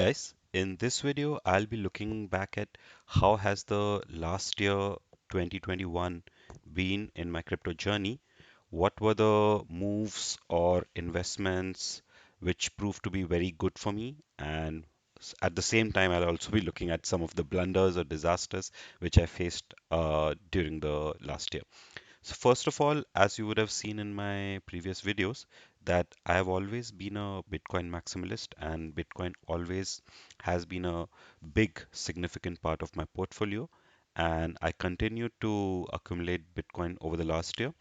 Guys, in this video, I'll be looking back at how has the last year 2021 been in my crypto journey. What were the moves or investments which proved to be very good for me? And at the same time, I'll also be looking at some of the blunders or disasters which I faced during the last year. So first of all, as you would have seen in my previous videos, that I have always been a Bitcoin maximalist and Bitcoin always has been a big significant part of my portfolio. And I continued to accumulate Bitcoin over the last year.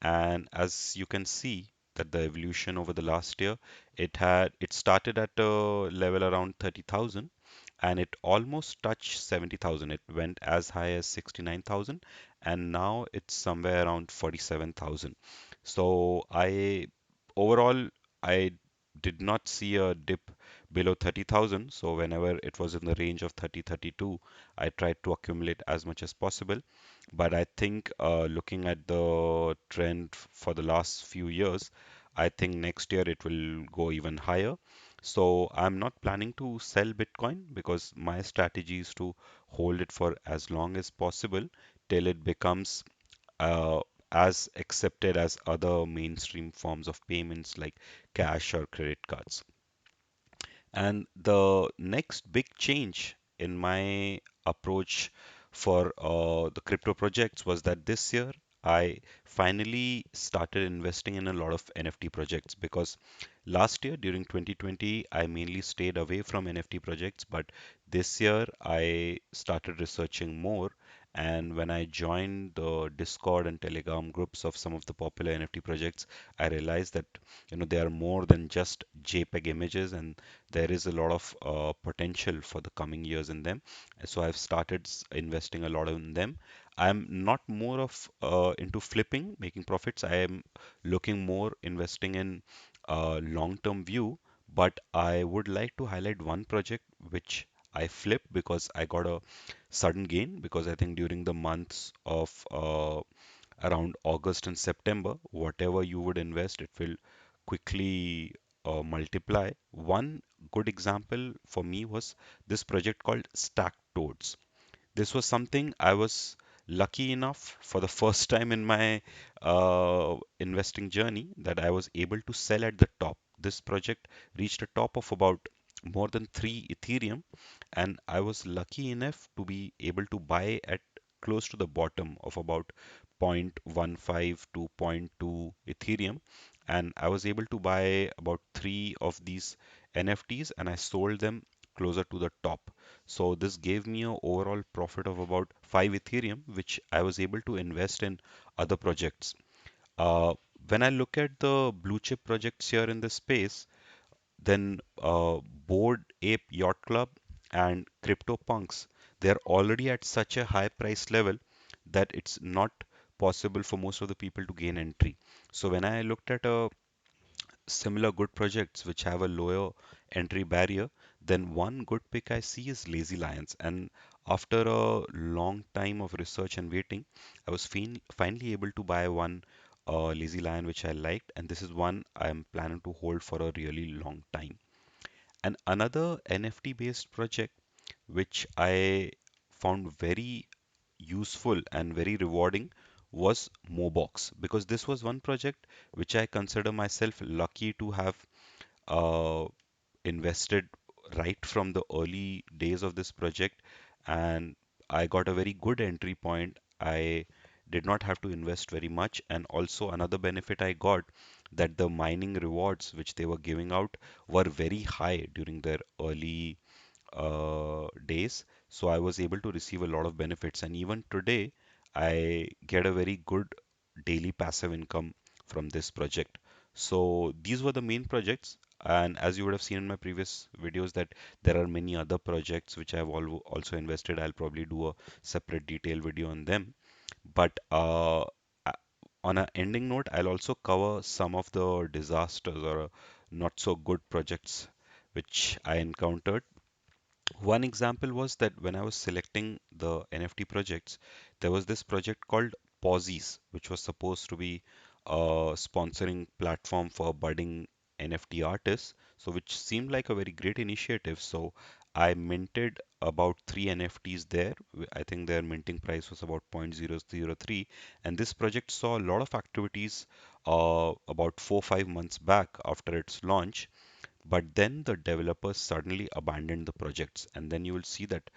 And as you can see that the evolution over the last year, it started at a level around 30,000 and it almost touched 70,000. It went as high as 69,000 and now it's somewhere around 47,000. So overall, I did not see a dip below 30,000. So whenever it was in the range of 30, 32, I tried to accumulate as much as possible. But I think looking at the trend for the last few years, I think next year it will go even higher. So I'm not planning to sell Bitcoin because my strategy is to hold it for as long as possible till it becomes uh, as accepted as other mainstream forms of payments like cash or credit cards. And the next big change in my approach for the crypto projects was that this year I finally started investing in a lot of NFT projects because last year during 2020 I mainly stayed away from NFT projects, but this year I started researching more. And when I joined the Discord and Telegram groups of some of the popular NFT projects, I realized that they are more than just JPEG images and there is a lot of potential for the coming years in them. So I've started investing a lot in them. I'm not more of into flipping, making profits. I am looking more investing in long-term view. But I would like to highlight one project which I flipped because I got a sudden gain because I think during the months of around August and September, whatever you would invest, it will quickly multiply. One good example for me was this project called Stacked Toads. This was something I was lucky enough for the first time in my investing journey that I was able to sell at the top. This project reached a top of about more than 3 Ethereum, and I was lucky enough to be able to buy at close to the bottom of about 0.15 to zero point 0.2 Ethereum. And I was able to buy about three of these NFTs and I sold them closer to the top. So this gave me an overall profit of about 5 Ethereum, which I was able to invest in other projects. Uh, when I look at the blue chip projects here in this space, then Bored Ape Yacht Club and CryptoPunks, they're already at such a high price level that it's not possible for most of the people to gain entry. So when I looked at a similar good projects which have a lower entry barrier, then one good pick I see is Lazy Lions. And after a long time of research and waiting, I was finally able to buy one Lazy Lion which I liked, and this is one I'm planning to hold for a really long time. And another NFT based project which I found very useful and very rewarding was Mobox because this was one project which I consider myself lucky to have uh, invested right from the early days of this project, and I got a very good entry point. I did not have to invest very much, and also another benefit I got that the mining rewards which they were giving out were very high during their early days. So I was able to receive a lot of benefits, and even today I get a very good daily passive income from this project. So these were the main projects. And as you would have seen in my previous videos, that there are many other projects which I have also invested. I'll probably do a separate detailed video on them. But a- on an ending note, I'll also cover some of the disasters or not so good projects which I encountered. One example was that when I was selecting the NFT projects, there was this project called Posies, which was supposed to be a sponsoring platform for budding NFT artists, so which seemed like a very great initiative. So I minted about three NFTs there. I think their minting price was about 0.003, and this project saw a lot of activities about 4 5 months back after its launch. But then the developers suddenly abandoned the projects, and then you will see that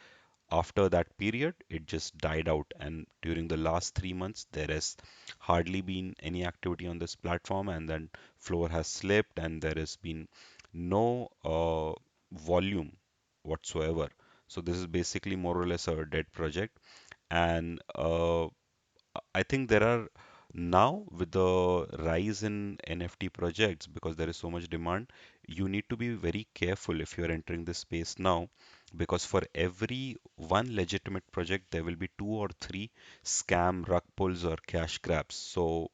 after that period, it just died out. And during the last 3 months, there has hardly been any activity on this platform. And then floor has slipped, and there has been no volume whatsoever. So this is basically more or less a dead project. And I think there are now, with the rise in NFT projects, because there is so much demand, you need to be very careful if you are entering this space now, because for every one legitimate project, there will be two or three scam, rug pulls, or cash grabs. So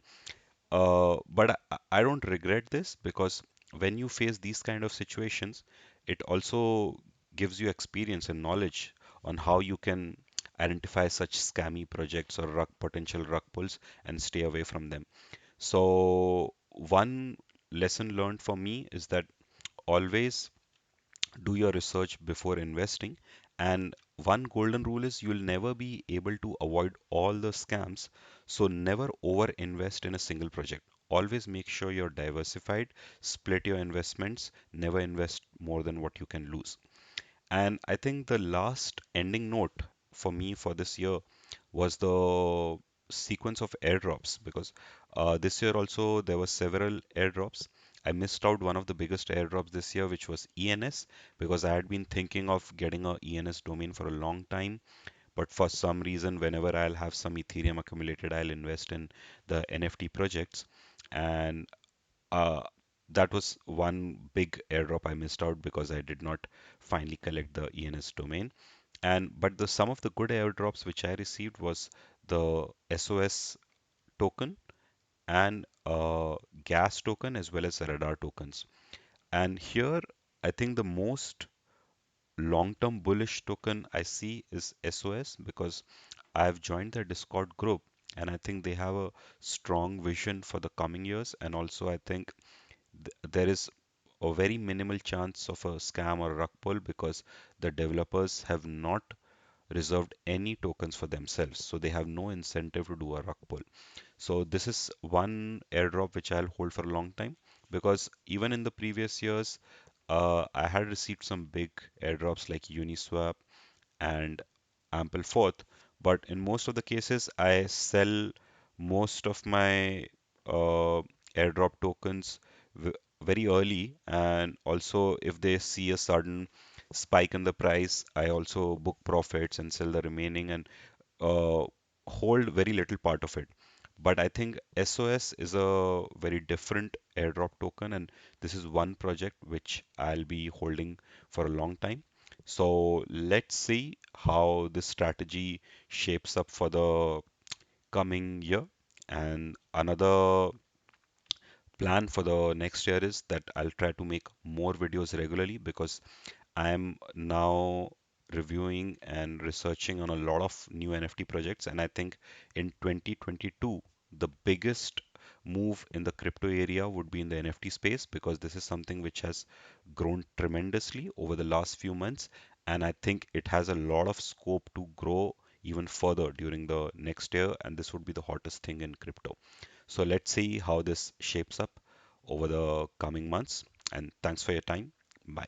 but I don't regret this, because when you face these kind of situations, it also gives you experience and knowledge on how you can identify such scammy projects or potential rug pulls and stay away from them. So one lesson learned for me is that always do your research before investing. And one golden rule is you'll never be able to avoid all the scams. So never over invest in a single project. Always make sure you're diversified, split your investments, never invest more than what you can lose. And I think the last ending note for me for this year was the sequence of airdrops, because this year also there were several airdrops. I missed out one of the biggest airdrops this year, which was ENS, because I had been thinking of getting a ENS domain for a long time. But for some reason, whenever I'll have some Ethereum accumulated, I'll invest in the NFT projects. And uh, that was one big airdrop I missed out because I did not finally collect the ENS domain. And but the some of the good airdrops which I received was the SOS token and gas token as well as radar tokens. And here I think the most long-term bullish token I see is SOS, because I've joined their Discord group and I think they have a strong vision for the coming years. And also I think there is a very minimal chance of a scam or rug pull, because the developers have not reserved any tokens for themselves, so they have no incentive to do a rug pull. So this is one airdrop which I'll hold for a long time, because even in the previous years, I had received some big airdrops like Uniswap and Ampleforth, but in most of the cases, I sell most of my airdrop tokens v very early, and also if they see a sudden spike in the price, I also book profits and sell the remaining and uh, hold very little part of it. But I think SOS is a very different airdrop token, and this is one project which I'll be holding for a long time. So let's see how this strategy shapes up for the coming year. And another plan for the next year is that I'll try to make more videos regularly, because I am now reviewing and researching on a lot of new NFT projects, and I think in 2022, the biggest move in the crypto area would be in the NFT space, because this is something which has grown tremendously over the last few months, and I think it has a lot of scope to grow even further during the next year, and this would be the hottest thing in crypto. So let's see how this shapes up over the coming months, and thanks for your time. Bye.